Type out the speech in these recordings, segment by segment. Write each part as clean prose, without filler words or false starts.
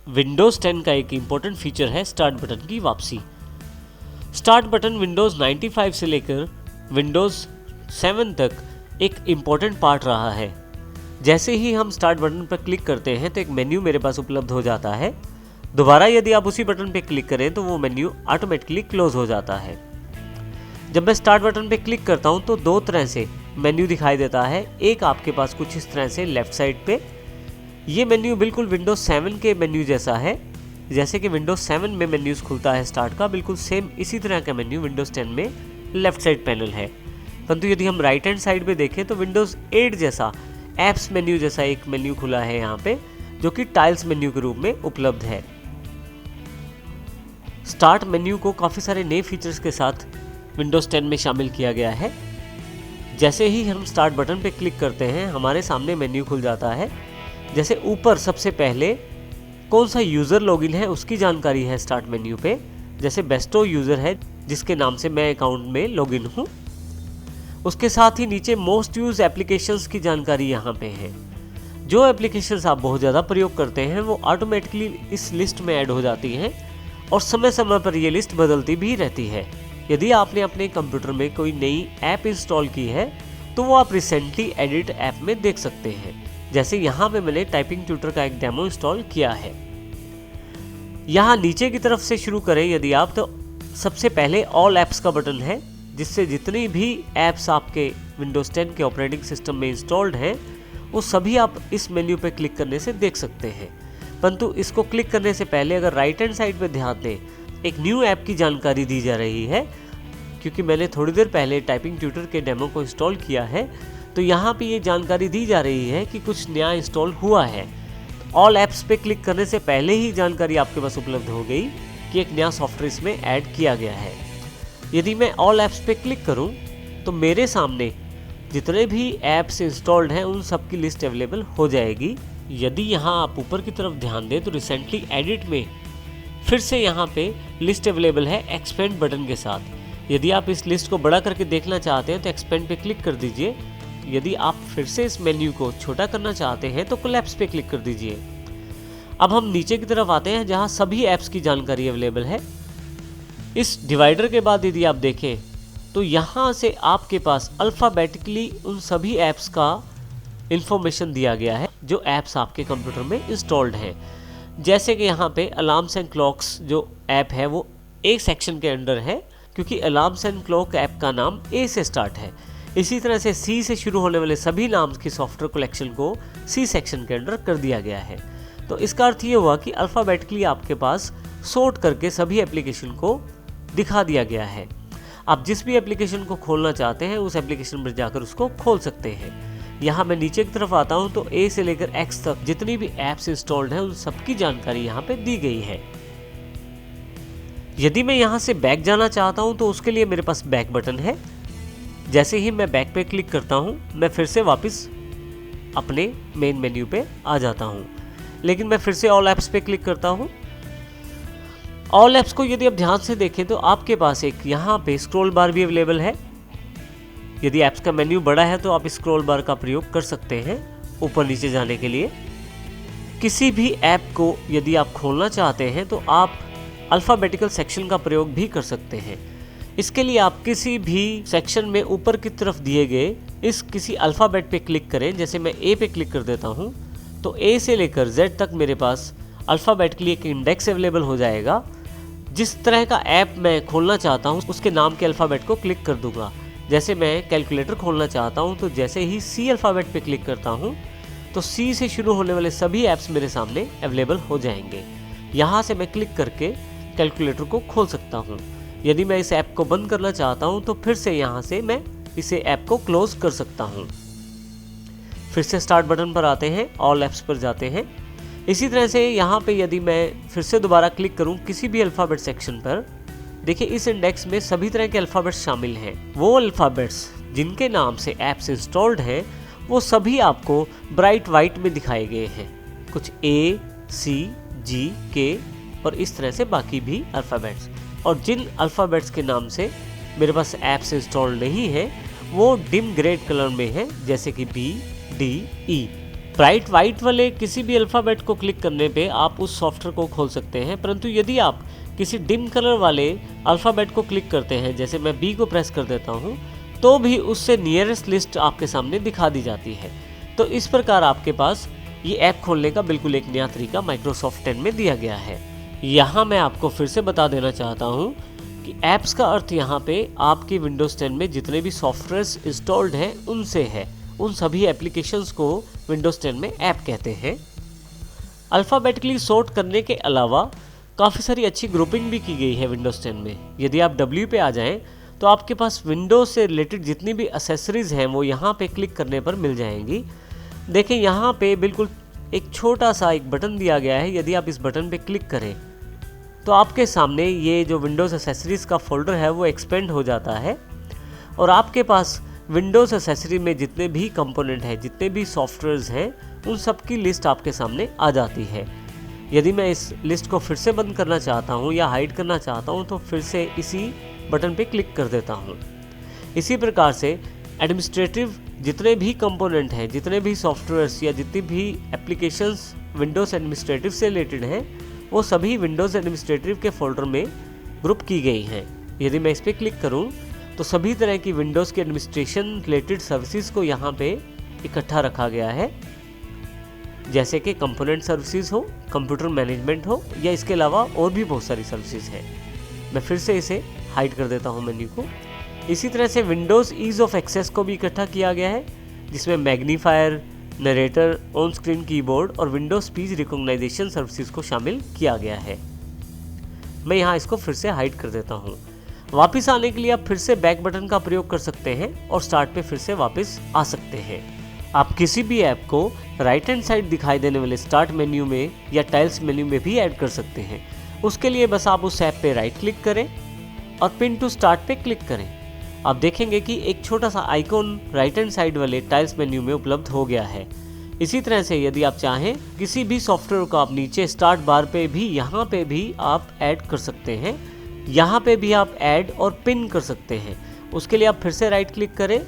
Windows 10 का एक important feature है स्टार्ट बटन की वापसी। स्टार्ट बटन विंडोज़ 95 से लेकर विंडोज़ 7 तक एक इम्पोर्टेंट पार्ट रहा है। जैसे ही हम स्टार्ट बटन पर क्लिक करते हैं तो एक मेन्यू मेरे पास उपलब्ध हो जाता है। दोबारा यदि आप उसी बटन पर क्लिक करें तो वो मेन्यू ऑटोमेटिकली क्लोज हो जाता है। जब मैं स्टार्ट बटन पर क्लिक करता हूँ तो दो तरह से मेन्यू दिखाई देता है। एक आपके पास कुछ इस तरह से लेफ्ट साइड पे, ये मेन्यू बिल्कुल विंडोज़ 7 के मेन्यू जैसा है। जैसे कि विंडोज़ 7 में मेन्यूज़ खुलता है स्टार्ट का, बिल्कुल सेम इसी तरह का मेन्यू विंडोज़ 10 में लेफ्ट साइड पैनल है। परंतु यदि हम राइट हैंड साइड पे देखें तो विंडोज़ 8 जैसा ऐप्स मेन्यू जैसा एक मेन्यू खुला है यहाँ पे, जो कि टाइल्स मेन्यू के रूप में उपलब्ध है। स्टार्ट मेन्यू को काफ़ी सारे नए फीचर्स के साथ विंडोज़ 10 में शामिल किया गया है। जैसे ही हम स्टार्ट बटन पे क्लिक करते हैं हमारे सामने मेन्यू खुल जाता है। जैसे ऊपर सबसे पहले कौन सा यूज़र लॉगिन है उसकी जानकारी है स्टार्ट मेन्यू पे। जैसे बेस्टो यूज़र है जिसके नाम से मैं अकाउंट में लॉगिन हूँ। उसके साथ ही नीचे मोस्ट यूज एप्लीकेशंस की जानकारी यहाँ पे है। जो एप्लीकेशंस आप बहुत ज़्यादा प्रयोग करते हैं वो ऑटोमेटिकली इस लिस्ट में ऐड हो जाती हैं और समय समय पर ये लिस्ट बदलती भी रहती है। यदि आपने अपने कंप्यूटर में कोई नई ऐप इंस्टॉल की है तो वो आप रिसेंटली एडिट ऐप में देख सकते हैं। जैसे यहाँ पे मैंने टाइपिंग ट्यूटर का एक डेमो इंस्टॉल किया है। यहाँ नीचे की तरफ से शुरू करें यदि आप, तो सबसे पहले ऑल ऐप्स का बटन है, जिससे जितनी भी ऐप्स आपके विंडोज़ 10 के ऑपरेटिंग सिस्टम में इंस्टॉल्ड हैं वो सभी आप इस मेन्यू पे क्लिक करने से देख सकते हैं। परंतु इसको क्लिक करने से पहले अगर राइट हैंड साइड पे ध्यान दें, एक न्यू ऐप की जानकारी दी जा रही है। क्योंकि मैंने थोड़ी देर पहले टाइपिंग ट्यूटर के डेमो को इंस्टॉल किया है तो यहाँ पे ये जानकारी दी जा रही है कि कुछ नया इंस्टॉल हुआ है। ऑल ऐप्स पे क्लिक करने से पहले ही जानकारी आपके पास उपलब्ध हो गई कि एक नया सॉफ्टवेयर इसमें ऐड किया गया है। यदि मैं ऑल ऐप्स पे क्लिक करूँ तो मेरे सामने जितने भी ऐप्स इंस्टॉल्ड हैं उन सब की लिस्ट अवेलेबल हो जाएगी। यदि यहाँ आप ऊपर की तरफ ध्यान दें तो रिसेंटली एडिट में फिर से यहाँ पे लिस्ट अवेलेबल है एक्सपेंड बटन के साथ। यदि आप इस लिस्ट को बड़ा करके देखना चाहते हैं तो एक्सपेंड पे क्लिक कर दीजिए। यदि आप फिर से इस मेन्यू को छोटा करना चाहते हैं तो कोलैप्स पे क्लिक कर दीजिए। अब हम नीचे की तरफ आते हैं जहां सभी ऐप्स की जानकारी अवेलेबल है। इस डिवाइडर के बाद यदि आप देखें तो यहां से आपके पास अल्फ़ाबेटिकली उन सभी ऐप्स का इंफॉर्मेशन दिया गया है जो ऐप्स आपके कंप्यूटर में इंस्टॉल्ड हैं। जैसे कि यहाँ पे अलार्म्स एंड क्लॉक्स जो ऐप है वो एक सेक्शन के अंडर है, क्योंकि अलार्म्स एंड क्लॉक ऐप का नाम ए से स्टार्ट है। इसी तरह से सी से शुरू होने वाले सभी नाम की सॉफ्टवेयर कलेक्शन को सी सेक्शन के अंडर कर दिया गया है। तो इसका अर्थ ये हुआ कि अल्फ़ाबेटिकली आपके पास सॉर्ट करके सभी एप्लीकेशन को दिखा दिया गया है। आप जिस भी एप्लीकेशन को खोलना चाहते हैं उस एप्लीकेशन पर जाकर उसको खोल सकते हैं। यहाँ मैं नीचे की तरफ आता हूँ तो ए से लेकर एक्स तक जितनी भी ऐप्स इंस्टॉल्ड हैं उन सबकी जानकारी यहाँ पे दी गई है। यदि मैं यहाँ से बैक जाना चाहता हूँ तो उसके लिए मेरे पास बैक बटन है। जैसे ही मैं बैक पे क्लिक करता हूँ मैं फिर से वापस अपने मेन मेन्यू पे आ जाता हूँ। लेकिन मैं फिर से ऑल ऐप्स पे क्लिक करता हूँ। ऑल ऐप्स को यदि आप ध्यान से देखें तो आपके पास एक यहाँ पे स्क्रॉल बार भी अवेलेबल है। यदि ऐप्स का मेन्यू बड़ा है तो आप स्क्रॉल बार का प्रयोग कर सकते हैं ऊपर नीचे जाने के लिए। किसी भी ऐप को यदि आप खोलना चाहते हैं तो आप अल्फ़ाबेटिकल सेक्शन का प्रयोग भी कर सकते हैं। इसके लिए आप किसी भी सेक्शन में ऊपर की तरफ दिए गए इस किसी अल्फ़ाबेट पे क्लिक करें। जैसे मैं ए पे क्लिक कर देता हूँ तो ए से लेकर जेड तक मेरे पास अल्फ़ाबेटिकली एक इंडेक्स अवेलेबल हो जाएगा। जिस तरह का ऐप मैं खोलना चाहता हूँ उसके नाम के अल्फ़ाबेट को क्लिक कर दूंगा। जैसे मैं कैलकुलेटर खोलना चाहता हूँ तो जैसे ही सी अल्फ़ाबेट पे क्लिक करता हूँ तो सी से शुरू होने वाले सभी ऐप्स मेरे सामने अवेलेबल हो जाएंगे। यहाँ से मैं क्लिक करके कैलकुलेटर को खोल सकता हूँ। यदि मैं इस ऐप को बंद करना चाहता हूँ तो फिर से यहाँ से मैं इसे ऐप को क्लोज कर सकता हूँ। फिर से स्टार्ट बटन पर आते हैं, ऑल ऐप्स पर जाते हैं। इसी तरह से यहाँ पे यदि मैं फिर से दोबारा क्लिक करूँ किसी भी अल्फ़ाबेट सेक्शन पर, देखिए इस इंडेक्स में सभी तरह के अल्फ़ाबेट्स शामिल हैं। वो अल्फ़ाबेट्स जिनके नाम से ऐप्स इंस्टॉल्ड हैं वो सभी आपको ब्राइट वाइट में दिखाए गए हैं। कुछ ए, सी, जी, के और इस तरह से बाकी भी अल्फ़ाबेट्स। और जिन अल्फ़ाबेट्स के नाम से मेरे पास ऐप्स इंस्टॉल नहीं है वो डिम ग्रेड कलर में है, जैसे कि बी, डी, ई। ब्राइट वाइट वाले किसी भी अल्फ़ाबेट को क्लिक करने पे आप उस सॉफ्टवेयर को खोल सकते हैं, परंतु यदि आप किसी डिम कलर वाले अल्फ़ाबेट को क्लिक करते हैं, जैसे मैं बी को प्रेस कर देता हूँ, तो भी उससे नियरेस्ट लिस्ट आपके सामने दिखा दी जाती है। तो इस प्रकार आपके पास ये ऐप खोलने का बिल्कुल एक नया तरीका माइक्रोसॉफ्ट 10 में दिया गया है। यहाँ मैं आपको फिर से बता देना चाहता हूँ कि ऐप्स का अर्थ यहाँ पे आपकी विंडोज़ 10 में जितने भी सॉफ्टवेयर्स इंस्टॉल्ड हैं उनसे है। उन सभी एप्लीकेशंस को विंडोज़ 10 में ऐप कहते हैं। अल्फ़ाबेटिकली सॉर्ट करने के अलावा काफ़ी सारी अच्छी ग्रुपिंग भी की गई है विंडोज़ 10 में। यदि आप W पे आ जाएं तो आपके पास विंडोज़ से रिलेटेड जितनी भी एसेसरीज़ हैं वो यहाँ पे क्लिक करने पर मिल जाएंगी। देखें यहाँ पे बिल्कुल एक छोटा सा एक बटन दिया गया है। यदि आप इस बटन पे क्लिक करें तो आपके सामने ये जो विंडोज़ एसेसरीज़ का फोल्डर है वो एक्सपेंड हो जाता है और आपके पास विंडोज़ एसेसरी में जितने भी कंपोनेंट हैं, जितने भी सॉफ्टवेयर्स हैं, उन सब की लिस्ट आपके सामने आ जाती है। यदि मैं इस लिस्ट को फिर से बंद करना चाहता हूँ या हाइड करना चाहता हूँ तो फिर से इसी बटन पे क्लिक कर देता हूँ। इसी प्रकार से एडमिनिस्ट्रेटिव जितने भी कंपोनेंट हैं, जितने भी सॉफ्टवेयर्स या जितनी भी एप्लीकेशंस विंडोज़ एडमिनिस्ट्रेटिव से रिलेटेड हैं, वो सभी विंडोज़ एडमिनिस्ट्रेटिव के फोल्डर में ग्रुप की गई हैं। यदि मैं इस पर क्लिक करूँ तो सभी तरह की विंडोज़ के एडमिनिस्ट्रेशन रिलेटेड सर्विसेज को यहाँ पे इकट्ठा रखा गया है, जैसे कि कंपोनेंट सर्विसेज हो, कंप्यूटर मैनेजमेंट हो या इसके अलावा और भी बहुत सारी सर्विसेज हैं। मैं फिर से इसे हाइड कर देता हूँ मेन्यू को। इसी तरह से विंडोज़ ईज़ ऑफ एक्सेस को भी इकट्ठा किया गया है, जिसमें magnifier, narrator, on screen keyboard और विंडोज स्पीच रिकॉग्नाइजेशन सर्विसेज को शामिल किया गया है। मैं यहाँ इसको फिर से हाइड कर देता हूँ। वापस आने के लिए आप फिर से बैक बटन का प्रयोग कर सकते हैं और स्टार्ट पे फिर से वापस आ सकते हैं। आप किसी भी ऐप को राइट हैंड साइड दिखाई देने वाले स्टार्ट मेन्यू में या टाइल्स मेन्यू में भी ऐड कर सकते हैं। उसके लिए बस आप उस ऐप पे राइट क्लिक करें और पिन टू स्टार्ट पे क्लिक करें। आप देखेंगे कि एक छोटा सा आइकॉन राइट हैंड साइड वाले टाइल्स मेन्यू में उपलब्ध हो गया है। इसी तरह से यदि आप चाहें किसी भी सॉफ्टवेयर को आप नीचे स्टार्ट बार पे भी यहाँ पे भी आप ऐड कर सकते हैं। यहाँ पे भी आप ऐड और पिन कर सकते हैं। उसके लिए आप फिर से राइट क्लिक करें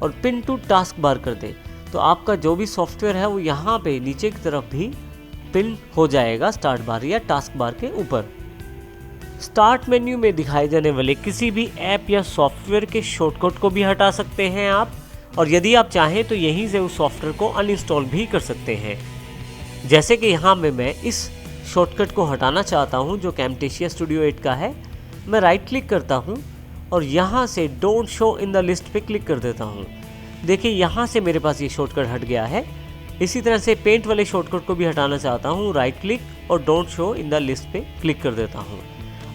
और पिन टू टास्क बार कर दें, तो आपका जो भी सॉफ्टवेयर है वो यहाँ पे नीचे की तरफ भी पिन हो जाएगा स्टार्ट बार या टास्क बार के ऊपर। स्टार्ट मेन्यू में दिखाए जाने वाले किसी भी ऐप या सॉफ्टवेयर के शॉर्टकट को भी हटा सकते हैं आप, और यदि आप चाहें तो यहीं से उस सॉफ्टवेयर को अनइंस्टॉल भी कर सकते हैं। जैसे कि यहाँ में मैं इस शॉर्टकट को हटाना चाहता हूँ जो कैमटेशिया स्टूडियो 8 का है। मैं राइट क्लिक करता हूँ और यहाँ से don't show in the list पे क्लिक कर देता हूँ। देखिए यहाँ से मेरे पास ये शॉर्टकट हट गया है। इसी तरह से पेंट वाले शॉर्टकट को भी हटाना चाहता हूँ, राइट क्लिक और don't show in the list पे क्लिक कर देता हूँ।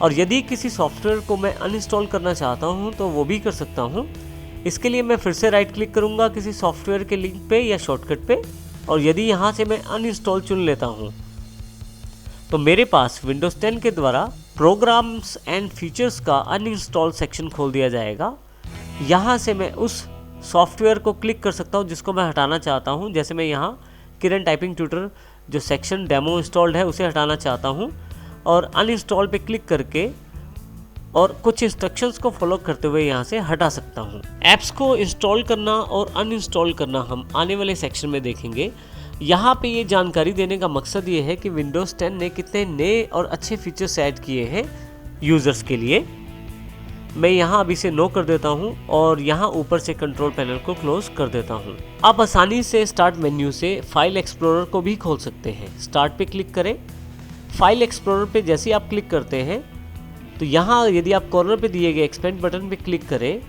और यदि किसी सॉफ्टवेयर को मैं अनइंस्टॉल करना चाहता हूँ तो वो भी कर सकता हूँ। इसके लिए मैं फिर से राइट क्लिक करूँगा किसी सॉफ्टवेयर के लिंक पे या शॉर्टकट पे, और यदि यहाँ से मैं अनइंस्टॉल चुन लेता हूँ तो मेरे पास विंडोज़ 10 के द्वारा प्रोग्राम्स एंड फीचर्स का अनइंस्टॉल सेक्शन खोल दिया जाएगा। यहाँ से मैं उस सॉफ्टवेयर को क्लिक कर सकता हूँ जिसको मैं हटाना चाहता हूँ। जैसे मैं यहाँ किरण टाइपिंग ट्यूटर जो सेक्शन डेमो इंस्टॉल्ड है उसे हटाना चाहता हूँ और अनइंस्टॉल पे क्लिक करके और कुछ इंस्ट्रक्शंस को फॉलो करते हुए यहाँ से हटा सकता हूँ। ऐप्स को इंस्टॉल करना और अनइंस्टॉल करना हम आने वाले सेक्शन में देखेंगे। यहाँ पे ये जानकारी देने का मकसद ये है कि विंडोज़ 10 ने कितने नए और अच्छे फीचर्स ऐड किए हैं यूज़र्स के लिए। मैं यहाँ अभी से नो कर देता हूँ और यहाँ ऊपर से कंट्रोल पैनल को क्लोज कर देता हूँ। आप आसानी से स्टार्ट मेन्यू से फाइल एक्सप्लोरर को भी खोल सकते हैं। स्टार्ट पे क्लिक करें। फाइल एक्सप्लोरर पे जैसे आप क्लिक करते हैं तो यहाँ यदि आप कॉर्नर पे दिए गए एक्सपेंड बटन पे क्लिक करें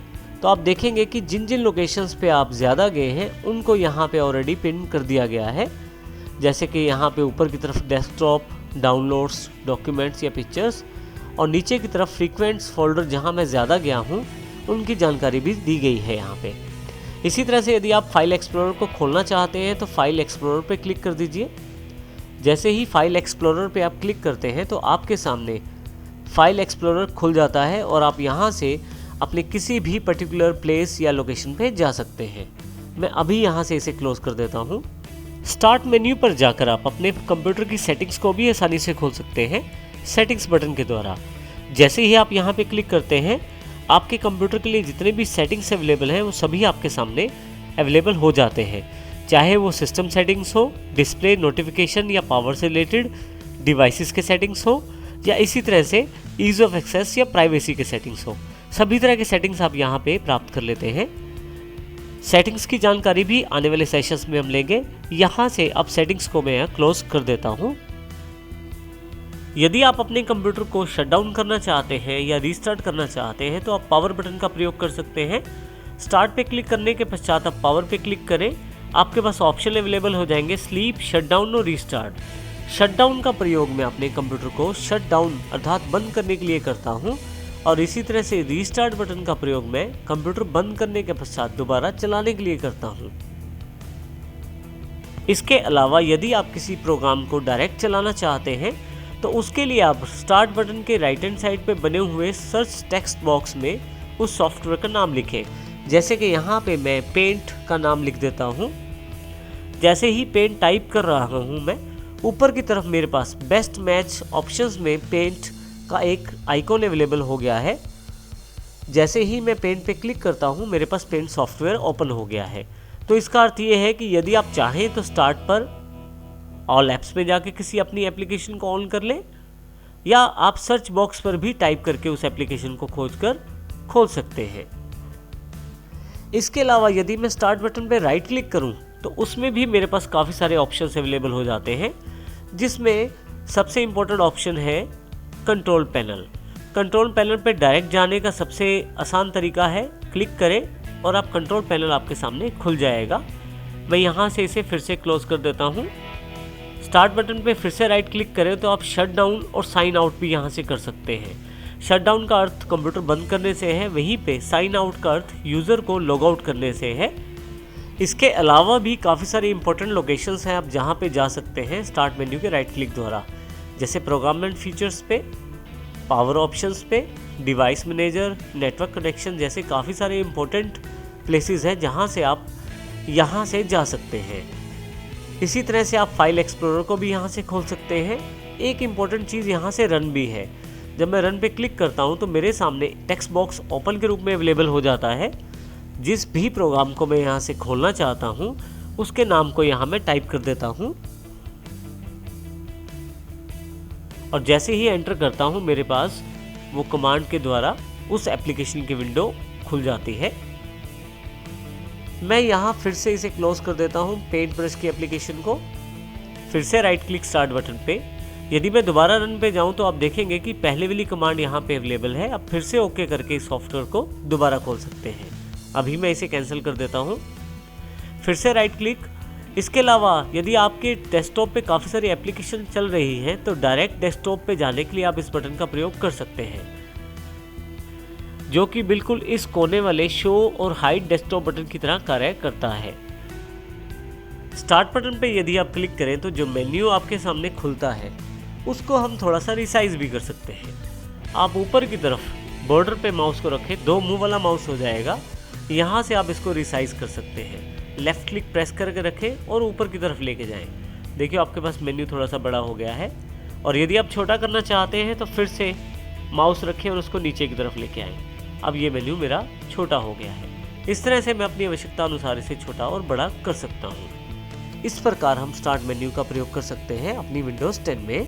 तो आप देखेंगे कि जिन जिन लोकेशंस पे आप ज़्यादा गए हैं उनको यहाँ पे ऑलरेडी पिन कर दिया गया है। जैसे कि यहाँ पे ऊपर की तरफ डेस्कटॉप, डाउनलोड्स, डॉक्यूमेंट्स या पिक्चर्स, और नीचे की तरफ फ्रीक्वेंट्स फोल्डर जहाँ मैं ज़्यादा गया हूँ उनकी जानकारी भी दी गई है यहाँ पे। इसी तरह से यदि आप फाइल एक्सप्लोरर को खोलना चाहते हैं तो फाइल एक्सप्लोरर पे क्लिक कर दीजिए। जैसे ही फाइल एक्सप्लोरर पे आप क्लिक करते हैं तो आपके सामने फाइल एक्सप्लोरर खुल जाता है और आप यहाँ से अपने किसी भी पर्टिकुलर प्लेस या लोकेशन पे जा सकते हैं। मैं अभी यहाँ से इसे क्लोज कर देता हूँ। स्टार्ट मेन्यू पर जाकर आप अपने कंप्यूटर की सेटिंग्स को भी आसानी से खोल सकते हैं सेटिंग्स बटन के द्वारा। जैसे ही आप यहाँ पे क्लिक करते हैं आपके कंप्यूटर के लिए जितने भी सेटिंग्स अवेलेबल हैं वो सभी आपके सामने अवेलेबल हो जाते हैं। चाहे वो सिस्टम सेटिंग्स हो, डिस्प्ले, नोटिफिकेशन या पावर से रिलेटेड डिवाइसेस के सेटिंग्स हो, या इसी तरह से ईज ऑफ एक्सेस या प्राइवेसी के सेटिंग्स हो। सभी तरह के सेटिंग्स आप यहाँ पे प्राप्त कर लेते हैं। सेटिंग्स की जानकारी भी आने वाले सेशंस में हम लेंगे। यहाँ से अब सेटिंग्स को मैं क्लोज कर देता हूँ। यदि आप अपने कंप्यूटर को शट डाउन करना चाहते हैं या रीस्टार्ट करना चाहते हैं तो आप पावर बटन का प्रयोग कर सकते हैं। स्टार्ट पे क्लिक करने के पश्चात आप पावर पे क्लिक करें। आपके पास ऑप्शन अवेलेबल हो जाएंगे स्लीप, शट डाउन और रीस्टार्ट। शट डाउन का प्रयोग मैं अपने कंप्यूटर को शट डाउन अर्थात बंद करने के लिए करता हूँ, और इसी तरह से रीस्टार्ट बटन का प्रयोग मैं कंप्यूटर बंद करने के पश्चात दोबारा चलाने के लिए करता हूँ। इसके अलावा यदि आप किसी प्रोग्राम को डायरेक्ट चलाना चाहते हैं तो उसके लिए आप स्टार्ट बटन के राइट हैंड साइड पे बने हुए सर्च टेक्स्ट बॉक्स में उस सॉफ्टवेयर का नाम लिखें। जैसे कि यहाँ पे मैं पेंट का नाम लिख देता हूँ। जैसे ही पेंट टाइप कर रहा हूँ मैं, ऊपर की तरफ मेरे पास बेस्ट मैच ऑप्शंस में पेंट का एक आइकॉन अवेलेबल हो गया है। जैसे ही मैं पेंट पे क्लिक करता हूँ मेरे पास पेंट सॉफ्टवेयर ओपन हो गया है। तो इसका अर्थ ये है कि यदि आप चाहें तो स्टार्ट पर ऑल ऐप्स में जाके किसी अपनी एप्लीकेशन को ऑन कर लें, या आप सर्च बॉक्स पर भी टाइप करके उस एप्लीकेशन को खोजकर खोल सकते हैं। इसके अलावा यदि मैं स्टार्ट बटन पर राइट क्लिक करूं तो उसमें भी मेरे पास काफ़ी सारे ऑप्शंस अवेलेबल हो जाते हैं, जिसमें सबसे इम्पोर्टेंट ऑप्शन है कंट्रोल पैनल। कंट्रोल पैनल पे डायरेक्ट जाने का सबसे आसान तरीका है, क्लिक करें और आप कंट्रोल पैनल आपके सामने खुल जाएगा। मैं यहाँ से इसे फिर से क्लोज कर देता हूँ। स्टार्ट बटन पे फिर से राइट क्लिक करें तो आप शट डाउन और साइन आउट भी यहाँ से कर सकते हैं। शट डाउन का अर्थ कंप्यूटर बंद करने से है, वहीं पे साइन आउट का अर्थ यूज़र को लॉग आउट करने से है। इसके अलावा भी काफ़ी सारी इंपॉर्टेंट लोकेशंस हैं आप जहाँ पे जा सकते हैं स्टार्ट मेन्यू के राइट क्लिक द्वारा, जैसे प्रोग्राम एंड फीचर्स पे, पावर ऑप्शंस पे, डिवाइस मैनेजर, नेटवर्क कनेक्शन जैसे काफ़ी सारे इंपॉर्टेंट प्लेसेस हैं जहाँ से आप यहाँ से जा सकते हैं। इसी तरह से आप फाइल एक्सप्लोरर को भी यहाँ से खोल सकते हैं। एक इम्पॉर्टेंट चीज़ यहाँ से रन भी है। जब मैं रन पे क्लिक करता हूँ तो मेरे सामने टेक्स्ट बॉक्स ओपन के रूप में अवेलेबल हो जाता है। जिस भी प्रोग्राम को मैं यहाँ से खोलना चाहता हूँ उसके नाम को यहाँ मैं टाइप कर देता हूँ, और जैसे ही एंटर करता हूँ मेरे पास वो कमांड के द्वारा उस एप्लीकेशन की विंडो खुल जाती है। मैं यहाँ फिर से इसे क्लोज कर देता हूँ पेंट ब्रश की एप्लीकेशन को। फिर से राइट क्लिक स्टार्ट बटन पे। यदि मैं दोबारा रन पे जाऊँ तो आप देखेंगे कि पहले वाली कमांड यहाँ पे अवेलेबल है। आप फिर से ओके करके इस सॉफ्टवेयर को दोबारा खोल सकते हैं। अभी मैं इसे कैंसिल कर देता हूँ। फिर से राइट क्लिक। इसके अलावा यदि आपके डेस्कटॉप पे काफ़ी सारी एप्लीकेशन चल रही हैं तो डायरेक्ट डेस्कटॉप पे जाने के लिए आप इस बटन का प्रयोग कर सकते हैं, जो कि बिल्कुल इस कोने वाले शो और हाइड डेस्कटॉप बटन की तरह कार्य करता है। स्टार्ट बटन पे यदि आप क्लिक करें तो जो मेन्यू आपके सामने खुलता है उसको हम थोड़ा सा रिसाइज भी कर सकते हैं। आप ऊपर की तरफ बॉर्डर पे माउस को रखें, 2 मुंह वाला माउस हो जाएगा। यहाँ से आप इसको रिसाइज कर सकते हैं। लेफ्ट क्लिक प्रेस करके रखें और ऊपर की तरफ लेके जाएं। देखिए आपके पास मेन्यू थोड़ा सा बड़ा हो गया है। और यदि आप छोटा करना चाहते हैं तो फिर से माउस रखें और उसको नीचे की तरफ लेके आएँ। अब ये मेन्यू मेरा छोटा हो गया है। इस तरह से मैं अपनी आवश्यकता अनुसार इसे छोटा और बड़ा कर सकता हूँ। इस प्रकार हम स्टार्ट मेन्यू का प्रयोग कर सकते हैं अपनी विंडोज़ 10 में।